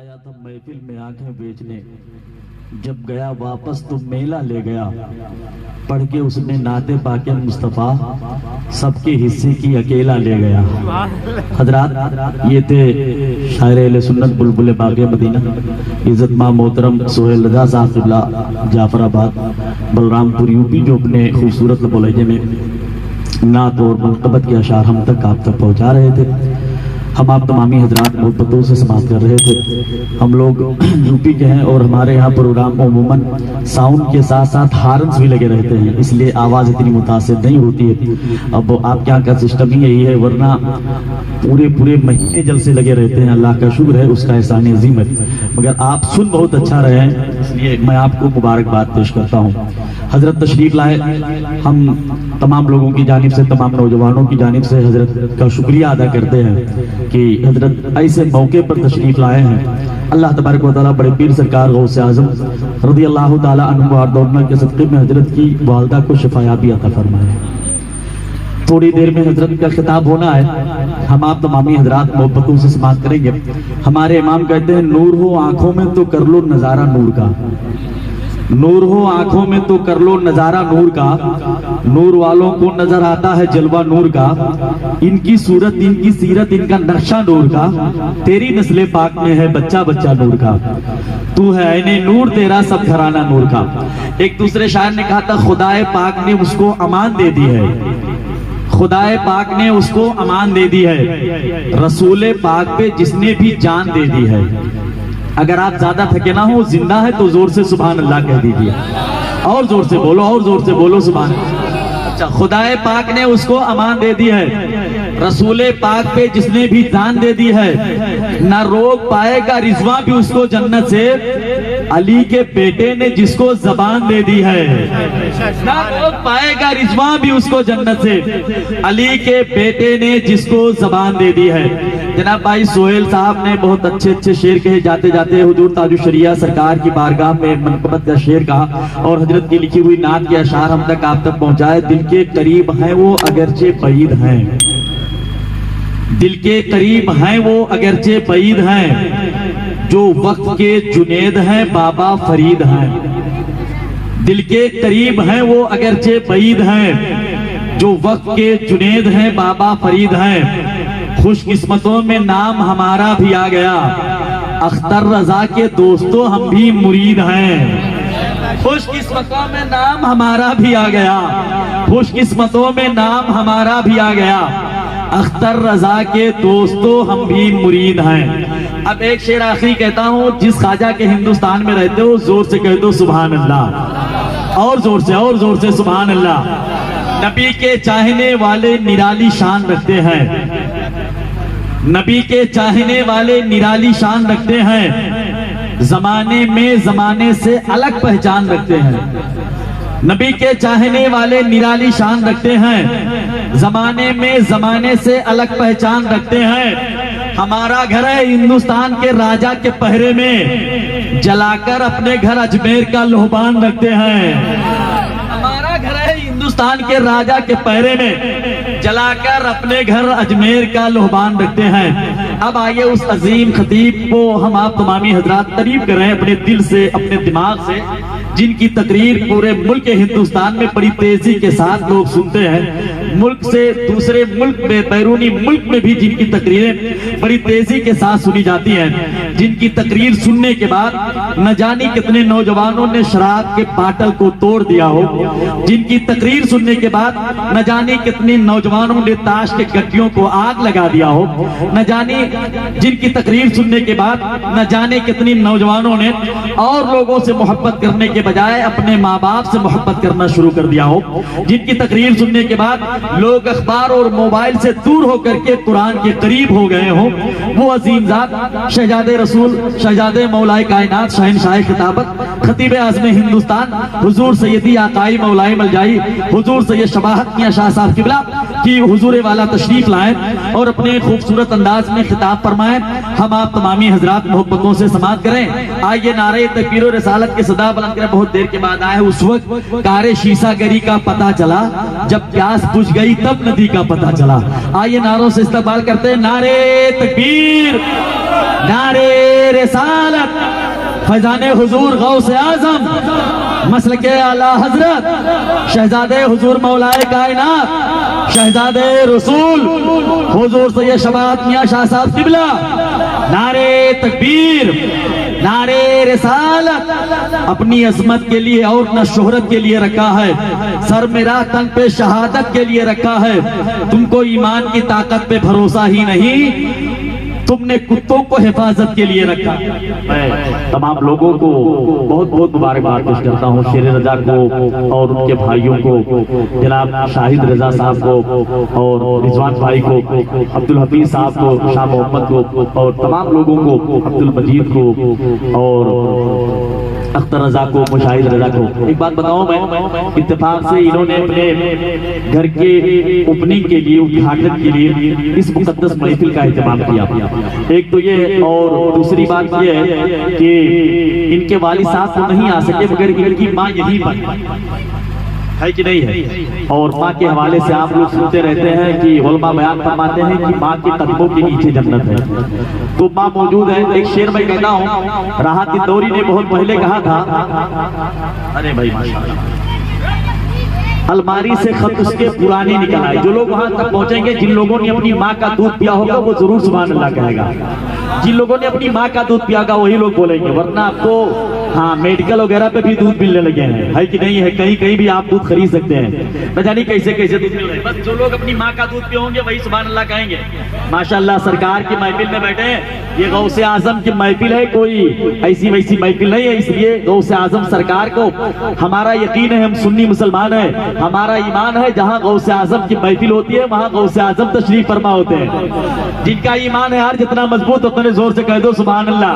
आया था महफिल में आंखें बेचने, जब गया वापस तो मेला ले गया। पढ़ के उसने नाते पाके मुस्तफ़ा, सबके हिस्से की अकेला ले गया। हजरात, ये थे शायर अहले सुन्नत बुलबुल बागे मदीना इज़्ज़त मां मोहतरम सोहेल रज़ा साहब क़िबला जाफराबाद बलरामपुर यूपी, जो अपने खूबसूरत लहजे में नात और मनक़बत के अशार हम तक आप तक पहुँचा रहे थे। हम आप तमामी हजरात मोहब्बतों से समाप्त कर रहे थे। हम लोग यूपी के हैं और हमारे यहाँ प्रोग्राम अमूमन साउंड के साथ साथ हार्न्स भी लगे रहते हैं, इसलिए आवाज़ इतनी मुतासिर नहीं होती है। अब आपके यहाँ का सिस्टम ही यही है, वरना पूरे महीने जलसे लगे रहते हैं। अल्लाह का शुक्र है, उसका एहसान अज़ीम है। मगर आप सुन बहुत अच्छा रहे हैं, इसलिए मैं आपको मुबारकबाद पेश करता हूँ। हजरत तशरीफ लाए, हम तमाम लोगों की जानिब से, तमाम नौजवानों की जानिब से हजरत का शुक्रिया अदा करते हैं कि हजरत ऐसे मौके पर तशरीफ लाए हैं। अल्लाह तबारक व तआला बड़े पीर सरकार गौसे आज़म रज़ी अल्लाह तआला अन्हु वारदौना के सदक़े में हजरत की वालदा को शिफायाबी अता फरमाए। थोड़ी देर में हजरत का खिताब होना है, हम आप तमामी हजरात मोहब्बतों से समाप्त करेंगे। हमारे इमाम कहते हैं, नूर हो आंखों में तो कर लो नजारा नूर का, नूर हो आंखों में तो कर लो नजारा नूर का, नूर वालों को नजर आता है जलवा नूर का, इनकी सूरत इनकी सीरत इनका नक्शा नूर का, तेरी नस्ले पाक में है बच्चा बच्चा नूर का, तू है ऐने नूर तेरा सब घराना नूर का। एक दूसरे शायर ने कहा था, खुदाए पाक ने उसको अमान दे दी है, खुदाए पाक ने उसको अमान दे दी है, रसूले पाक पे जिसने भी जान दे दी है। अगर आप ज्यादा थके ना हो, जिंदा है तो जोर से सुभान अल्लाह कह दीजिए, और जोर से बोलो, और जोर से बोलो सुभान। अच्छा, खुदाए पाक ने उसको अमान दे दी है, रसूले पाक पे जिसने भी जान दे दी है, ना रोक पाएगा रिजवा भी उसको जन्नत से, अली के बेटे ने जिसको जबान दे दी है, ना रोक पाएगा रिजवा भी उसको जन्नत से, अली के बेटे ने जिसको जबान दे दी है। जनाब भाई सोहेल साहब ने बहुत अच्छे अच्छे शेर कहे, जाते जाते हुजूर ताजुशरिया सरकार की बारगाह में मनक़बत का शेर कहा और हजरत की लिखी हुई नात के अशार हम तक आप तक पहुंचाए। दिल के करीब हैं वो अगरचे बईद हैं, दिल के करीब हैं वो अगरचे बईद हैं, जो वक्त के जुनेद हैं बाबा फरीद हैं। दिल के करीब हैं वो अगरचे बईद हैं, जो वक्त के जुनेद हैं बाबा फरीद हैं। खुशकिस्मतों में नाम हमारा भी आ गया, अख्तर रजा के दोस्तों हम भी मुरीद हैं। खुशकिस्मतों में नाम हमारा भी आ गया, खुशकिस्मतों में नाम हमारा भी आ गया, अख्तर रजा के दोस्तों हम भी मुरीद हैं। अब एक शेर आखिरी कहता हूँ, जिस ख्वाजा के हिंदुस्तान में रहते हो जोर से कह दो सुभान अल्लाह, और जोर से सुभान अल्लाह। नबी के चाहने वाले निराली शान रखते हैं, नबी के चाहने वाले निराली शान रखते हैं, जमाने में जमाने से अलग पहचान रखते हैं। नबी के चाहने वाले निराली शान रखते हैं, जमाने में जमाने से अलग पहचान रखते हैं। हमारा घर है हिंदुस्तान के राजा के पहरे में, जलाकर अपने घर अजमेर का लोहबान रखते हैं। हमारा घर है हिंदुस्तान के राजा के पहरे में, जलाकर अपने घर अजमेर का लोहबान रखते हैं। अब आइए उस अजीम खतीब को हम आप तमामी हजरात तारीफ कर रहे हैं अपने दिल से, अपने दिमाग से, जिनकी तकरीर पूरे मुल्क हिंदुस्तान में बड़ी तेजी के साथ लोग सुनते हैं। मुल्क से दूसरे मुल्क में, बैरूनी मुल्क में भी जिनकी तकरीरें बड़ी तेजी के साथ सुनी जाती हैं, जिनकी तकरीर सुनने के बाद न जाने कितने नौजवानों ने शराब के बाटल को तोड़ दिया हो, जिनकी तकरीर सुनने के बाद न जाने कितने नौजवानों ने ताश के गड्ढियों को आग लगा दिया हो, न जाने जिनकी तकरीर सुनने के बाद न जाने कितनी नौजवानों ने और लोगों से मोहब्बत करने के बजाय अपने माँ बाप से मोहब्बत करना शुरू कर दिया हो, जिनकी तकरीर सुनने के बाद लोग अखबार और मोबाइल से दूर होकर के कुरान के करीब हो गए हो, वो अजीम जात शहजादे रसूल, शहजादे मौलाए कायनात, शहनशाह खिताबत, खतीब आज़म हिंदुस्तान हुजूर सैयदी आकाई मौलाए मलजाई हुजूर सैयद शबाहत मियां शाह साहब क़िबला की हुजूर वाला तशरीफ लाए और अपने खूबसूरत अंदाज में खिताब फरमाए। हम आप तमामी हजरात मोहब्बतों से समाअत करें। आइए नारे तकबीर और रिसालत की सदा बुलंद करें। बहुत देर के बाद आए, उस वक्त कारे शीशागरी का पता चला, जब प्यास बुझ गई तब नदी का पता चला। आइए नारों से इस्तकबाल करते हैं। नारे तकबीर, नारे रिसालत फैजाने हुजूर गौसे आजम मसलके आला हजरत शहजादे हुजूर मौलाए कायनात शहजादे रसूल हुजूर सैयद शबात मियां शाह साहब किबला नारे तकबीर नारे रिसालत अपनी अजमत के लिए और न शोहरत के लिए रखा है, सर मेरा तन पे शहादत के लिए रखा है। तुमको ईमान की ताकत पे भरोसा ही नहीं, तुमने कुत्तों को हिफाजत के लिए रखा। मैं तमाम लोगों को बहुत बहुत मुबारकबाद पेश करता हूँ, शेर रजा को और उनके भाइयों को, जनाब शाहिद रजा साहब को और रिजवान भाई को, अब्दुल हफीज साहब को, शाह मोहम्मद को और तमाम लोगों को, अब्दुल मजीद को और अख्तर रजा को, मुशाहिद रजा को। एक बात बताऊं, मैं इत्तेफाक से इन्होंने अपने घर के ओपनिंग के लिए, उद्घाटन के लिए इस मुकद्दस महफिल का इंतजाम किया। एक तो ये, और दूसरी बात ये है कि इनके वालिद साहब तो नहीं आ सके मगर इनकी माँ यहीं पर है कि नहीं है। और माँ के हवाले से आप लोग सुनते रहते हैं कि उलमा बयान फरमाते हैं कि माँ के कदमों के नीचे जन्नत है, तो माँ मौजूद है। एक शेर मैं कहता हूँ, राहत इंदौरी ने बहुत पहले कहा था, अरे भाई माशाल्लाह, अलमारी से खत उसके पुराने निकल आए। जो लोग वहां तक पहुंचेंगे, जिन लोगों ने अपनी माँ का दूध पिया होगा वो जरूर सुभान अल्लाह कहेगा। जिन लोगों ने अपनी माँ का दूध पिया होगा वही लोग बोलेंगे, वरना आपको हाँ मेडिकल वगैरह पे भी दूध मिलने लगे हैं, है कि नहीं है। कहीं कहीं भी आप दूध खरीद सकते हैं, न जाने कैसे कैसे दूध मिल रहे हैं। बस जो लोग अपनी माँ का दूध पिए होंगे वही सुभान अल्लाह कहेंगे। माशाअल्लाह, सरकार की महफिल में बैठे, ये गौसे आजम की महफिल है, कोई ऐसी वैसी महफिल नहीं है। इसलिए गौसे आजम सरकार को हमारा यकीन है, हम सुन्नी मुसलमान है, हमारा ईमान है, जहाँ गौसे आजम की महफिल होती है वहाँ गौसे आजम तशरीफ फरमा होते हैं। जिनका ईमान है यार जितना मजबूत, उतने जोर से कह दो सुभान अल्लाह।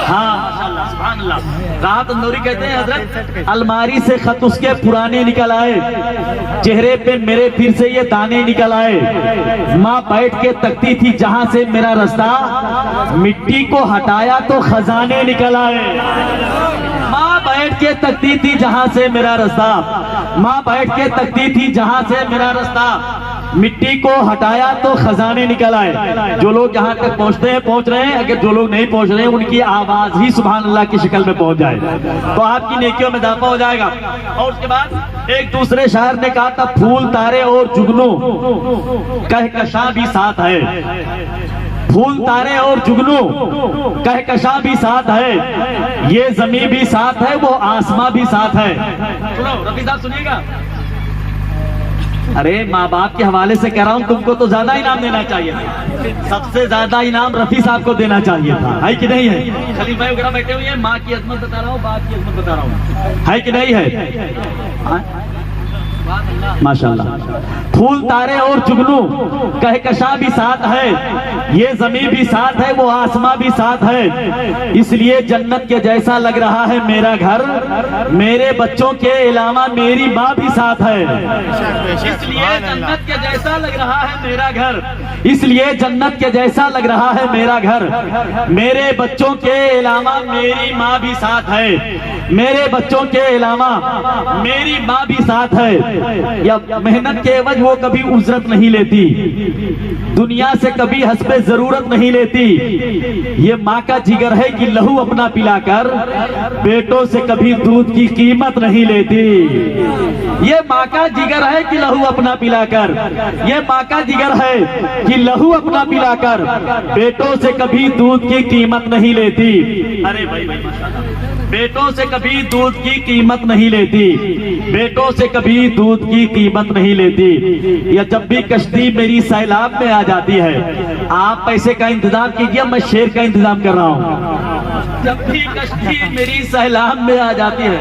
हाँ माशाअल्लाह, सुभान अल्लाह। राहत इंदौरी कहते हैं, हजरत अलमारी से खत उसके पुराने निकल आए, चेहरे पे मेरे फिर से ये दाने निकल आए। माँ बैठ के तकती थी जहां से मेरा रास्ता, मिट्टी को हटाया तो खजाने निकल आए। माँ बैठ के तकती थी जहां से मेरा रास्ता, माँ बैठ के तकती थी जहां से मेरा रास्ता, मिट्टी को हटाया तो खजाने निकल आए। जो लोग जहां तक पहुंचते हैं पहुंच रहे हैं, अगर जो लोग नहीं पहुंच रहे हैं उनकी आवाज ही सुभान अल्लाह की शक्ल में पहुंच जाए तो आपकी नेकियों में इजाफा हो जाएगा। और उसके बाद एक दूसरे शायर ने कहा था, फूल तारे और जुगनू कहकशां भी साथ है, फूल तारे और जुगनू कहकशां भी साथ है, ये जमीन भी साथ है, वो आसमां भी साथ है। सुनो रफी साहब सुनिएगा, अरे माँ बाप के हवाले से कह रहा हूँ, तुमको तो ज्यादा इनाम देना चाहिए था, सबसे ज्यादा इनाम रफी साहब को देना चाहिए था, है कि नहीं है। खलील भाई वगैरह बैठे हुए हैं, माँ की अजमत बता रहा हूँ, बाप की अजमत बता रहा हूँ, है कि नहीं है। माशाअल्लाह, फूल तारे और जुगनू कहकशां भी साथ है, ये जमीन भी साथ है, वो आसमां भी साथ है, इसलिए जन्नत के जैसा लग रहा है मेरा घर, मेरे बच्चों के अलावा मेरी माँ भी साथ है। इसलिए जन्नत के जैसा लग रहा है मेरा घर, इसलिए जन्नत के जैसा लग रहा है मेरा घर, मेरे बच्चों के अलावा मेरी माँ भी साथ है, मेरे बच्चों के अलावा मेरी माँ भी साथ है। या मेहनत के एवज वो कभी उजरत नहीं लेती, दुनिया से कभी हस्बे जरूरत नहीं लेती, ये माँ का जिगर है कि लहू अपना पिलाकर बेटों से कभी दूध की कीमत नहीं लेती। ये माँ का जिगर है कि लहू अपना पिलाकर, ये माँ का जिगर है कि लहू अपना पिलाकर बेटों से कभी दूध की कीमत नहीं लेती। अरे भाई बेटों से कभी दूध की कीमत नहीं लेती, बेटों से कभी दूध की कीमत नहीं लेती। या जब भी कश्ती मेरी सैलाब में आ जाती है, आप पैसे का इंतजाम कीजिए, मैं शेर का इंतजाम कर रहा हूँ। जब भी कश्ती मेरी सैलाब में आ जाती है,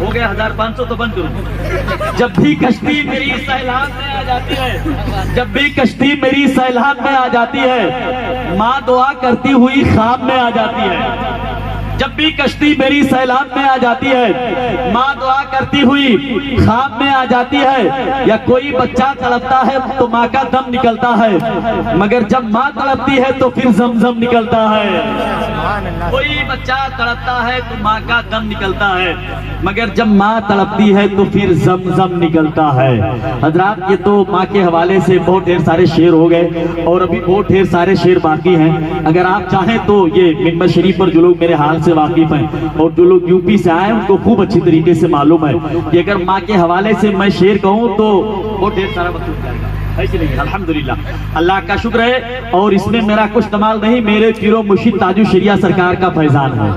हो गया 1500 तो बंद करूँ। जब भी कश्ती मेरी सैलाब में आ जाती है, जब भी कश्ती मेरी सैलाब में आ जाती है, माँ दुआ करती हुई ख्वाब में आ जाती है। जब भी कश्ती मेरी सैलाब में आ जाती है, माँ दुआ करती हुई ख्वाब में आ जाती है। या कोई बच्चा तड़पता है तो माँ का दम निकलता है, मगर जब माँ तड़पती है तो फिर जमजम निकलता है। कोई बच्चा तड़पता है तो माँ का दम निकलता है, मगर जब माँ तड़पती है तो फिर जम निकलता है। हजरात, ये तो माँ के हवाले से बहुत ढेर सारे शेर हो गए और अभी बहुत ढेर सारे शेर बाकी हैं। अगर आप चाहें तो ये मिंबर शरीफ पर जो लोग मेरे हाल से वाकिफ हैं और जो लोग यूपी से आए उनको खूब अच्छी तरीके से मालूम है कि अगर माँ के हवाले से मैं शेर कहूँ तो बहुत ढेर सारा वक्त हो जाएगा, है कि नहीं? अल्हम्दुलिल्लाह, अल्लाह का शुक्र है। और इसमें मेरा कुछ कमाल नहीं, मेरे पीरो मुर्शिद ताजु शरिया सरकार का फैजान है।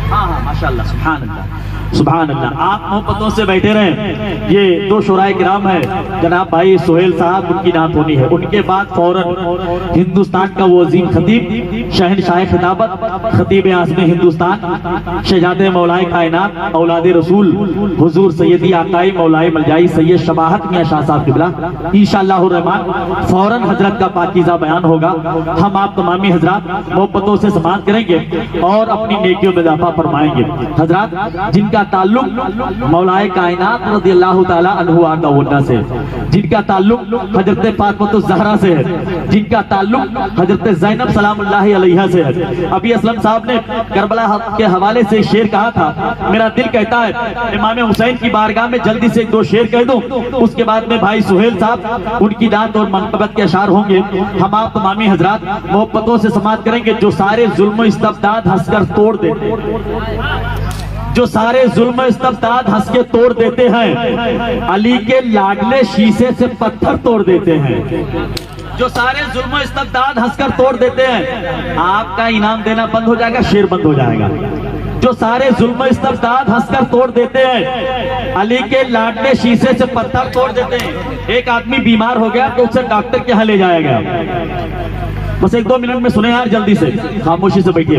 हाँ, माशाअल्लाह, सुभान अल्लाह, सुभान अल्लाह। आप मोहब्बतों से बैठे रहें। ये दो शोराए किराम है, जनाब भाई सोहेल साहब, उनकी नात होनी है। उनके बाद फौरन हिंदुस्तान का वो अजीम खतीब, शहनशाह खिताबत, खतीब आज़म हिंदुस्तान, शहजादे मौलाए कायनात, औलादे रसूल, हुजूर सैयदी आकाई मौलाए मलजाई सैयद शबाहत मियां शाह साहब किबला, इंशाअल्लाह रहमान फौरन हजरत का पाकीज़ा बयान होगा। हम आप तमामी हजरात मोहब्बतों से समाअत करेंगे और अपनी नेकियों में इजाफा फरमाएंगे। हजरात, जिनका ताल्लुक मौलाए कायनात रज़ियल्लाहु ताला अन्हु आका वन्ना से, जिनका ताल्लुक हजरत फातिमा ज़हरा से है, जिनका ताल्लुक हजरत ज़ैनब सलामुल्लाहि अलैहा से है। अभी असलम साहब ने करबला के हवाले से शेर कहा था, मेरा दिल कहता है इमाम हुसैन की बारगाह में जल्दी से 2 शेर कह दूं, उसके बाद में भाई सुहेल साहब उनकी दात और मनकबत के अशार होंगे। हम आप तमामी हजरात मोहब्बतों से समाअत करेंगे। जो सारे जुल्म इस्तबदाद हंसकर तोड़ देते, जो सारे जुल्म इस्तबदाद हंस के तोड़ देते हैं, अली के लाडले शीशे से पत्थर तोड़ देते हैं। जो सारे जुल्म इस्तबदाद हंसकर तोड़ देते हैं, आपका इनाम देना बंद हो जाएगा, शेर बंद हो जाएगा। जो सारे जुल्म इस्तबदाद हंसकर तोड़ देते हैं, अली के लाडले शीशे से पत्थर तोड़ देते हैं। एक आदमी बीमार हो गया तो उसे डॉक्टर के यहाँ ले जाया गया। बस 1-2 मिनट में सुने यार, जल्दी से खामोशी से बैठिए।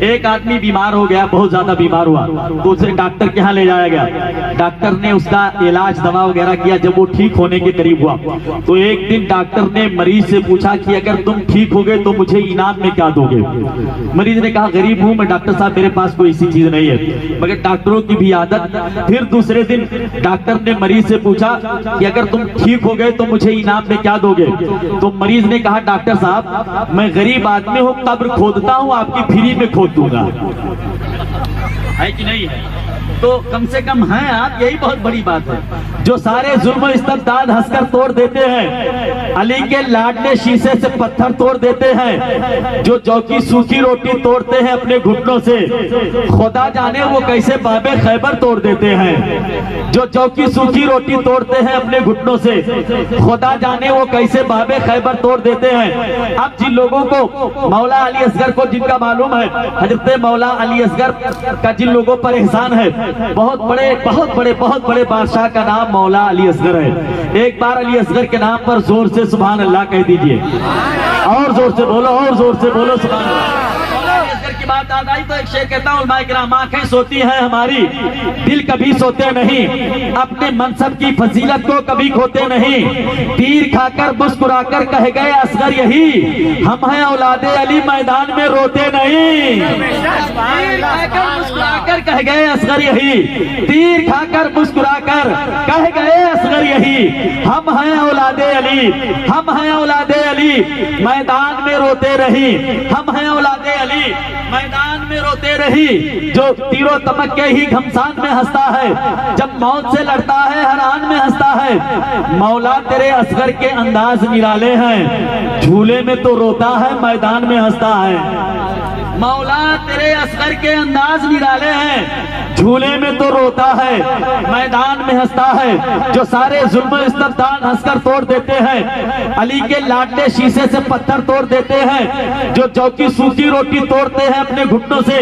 एक आदमी बीमार हो गया, बहुत ज्यादा बीमार हुआ तो उसे डॉक्टर के यहाँ ले जाया गया। डॉक्टर ने उसका इलाज दवा वगैरह किया। जब वो ठीक होने के करीब हुआ तो एक दिन डॉक्टर ने मरीज से पूछा कि अगर तुम ठीक हो गए तो मुझे इनाम में क्या दोगे? मरीज ने कहा गरीब हूं मैं डॉक्टर साहब, मेरे पास कोई ऐसी चीज नहीं है। मगर डॉक्टरों की भी आदत। फिर दूसरे दिन डॉक्टर ने मरीज से पूछा कि अगर तुम ठीक हो गए तो मुझे इनाम में क्या दोगे? तो मरीज ने कहा डॉक्टर साहब मैं गरीब आदमी हूँ, कब्र खोदता हूँ, आपकी फ्री में खोद दूंगा। है कि नहीं है? तो कम से कम हैं आप, यही बहुत बड़ी बात है। जो सारे जुल्म इस्तबदाद हंसकर तोड़ देते हैं, अली के लाडले शीशे से पत्थर तोड़ देते हैं, जो चौकी सूखी रोटी तोड़ते हैं अपने घुटनों से, खुदा जाने वो कैसे बाबे खैबर तोड़ देते हैं। जो चौकी सूखी रोटी तोड़ते हैं अपने घुटनों से, खुदा जाने वो कैसे बाबे खैबर तोड़ देते हैं। अब जिन लोगों को मौला अली असगर को जिनका मालूम है, हजरत मौला अली असगर का जिन लोगों पर एहसान है, बहुत बड़े बादशाह का नाम मौला अली असगर है। एक बार अली असगर के नाम पर जोर से सुभान अल्लाह कह दीजिए, और जोर से बोलो, और जोर से बोलो सुभान अल्लाह। की बात आ गई तो एक शेर कहता हूँ, आंखें सोती हैं हमारी, दिल कभी सोते नहीं, अपने मनसब की फजीलत को कभी खोते नहीं। तीर खाकर मुस्कुराकर कह गए असगर यही, हम हैं औलादे अली मैदान में रोते नहीं। तीर खाकर मुस्कुराकर कह गए असगर यही, तीर खाकर मुस्कुराकर कह गए असगर यही, हम हैं औलादे अली, हम हैं औलादे अली मैदान में रोते रही, हम हैं औलादे अली मैदान में रोते रही। जो तीरों तमक के ही घमसान में हंसता है, जब मौत से लड़ता है हरान में हंसता है। मौला तेरे असगर के अंदाज निराले हैं, झूले में तो रोता है मैदान में हंसता है। मौला तेरे असगर के अंदाज निराले हैं, झूले में तो रोता है मैदान में हंसता है। जो सारे जुल्म इस्तबदाद हंसकर तोड़ देते हैं, अली के लाडले शीशे से पत्थर तोड़ देते हैं, जो चौकी सूखी रोटी तोड़ते हैं अपने घुटनों से,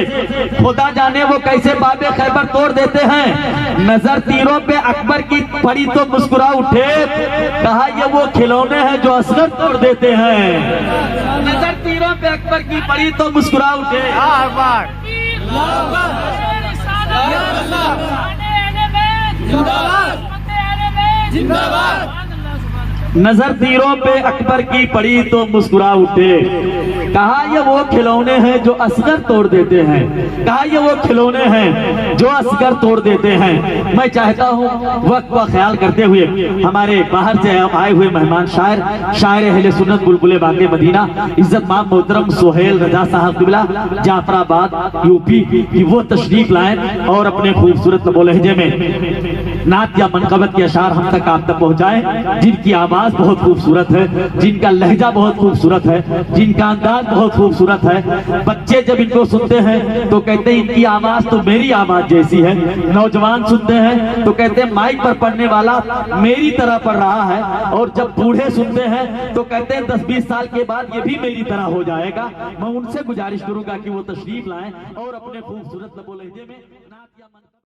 खुदा जाने वो कैसे बाबे खैबर तोड़ देते हैं। नजर तीरों पे अकबर की पड़ी तो मुस्कुरा उठे, कहा ये वो खिलौने हैं जो असगर तोड़ देते हैं। नजर तीरों पे अकबर की पड़ी तो मुस्कुरा उठे। नजर तीरों पे अकबर की पड़ी तो मुस्कुरा उठे। कहा ये वो खिलौने हैं जो असगर तोड़ देते हैं, कहा ये वो खिलौने हैं जो असगर तोड़ देते हैं। मैं चाहता हूँ वक्त का ख्याल करते हुए हमारे बाहर से आए हुए मेहमान शायर अहले सुन्नत बुलबुले बागे मदीना इज्जत माम मोहतरम सोहेल रजा साहब किबला जाफराबाद यूपी की वो तशरीफ लाएं और अपने खूबसूरत लबो लहजे में नात या मनकबत के अशार हम तक आप तक पहुंचाएं, जिनकी आवाज बहुत खूबसूरत है, जिनका लहजा बहुत खूबसूरत है, जिनका अंदाज बहुत खूबसूरत है। बच्चे जब इनको सुनते हैं तो कहते हैं इनकी आवाज तो मेरी आवाज जैसी है। नौजवान सुनते हैं तो कहते हैं माइक पर पढ़ने वाला मेरी तरह पढ़ रहा है। और जब बूढ़े सुनते हैं तो कहते हैं 10-20 साल के बाद ये भी मेरी तरह हो जाएगा। मैं उनसे गुजारिश करूंगा कि वो तशरीफ लाएं और अपने खूबसूरत लबो लहजे में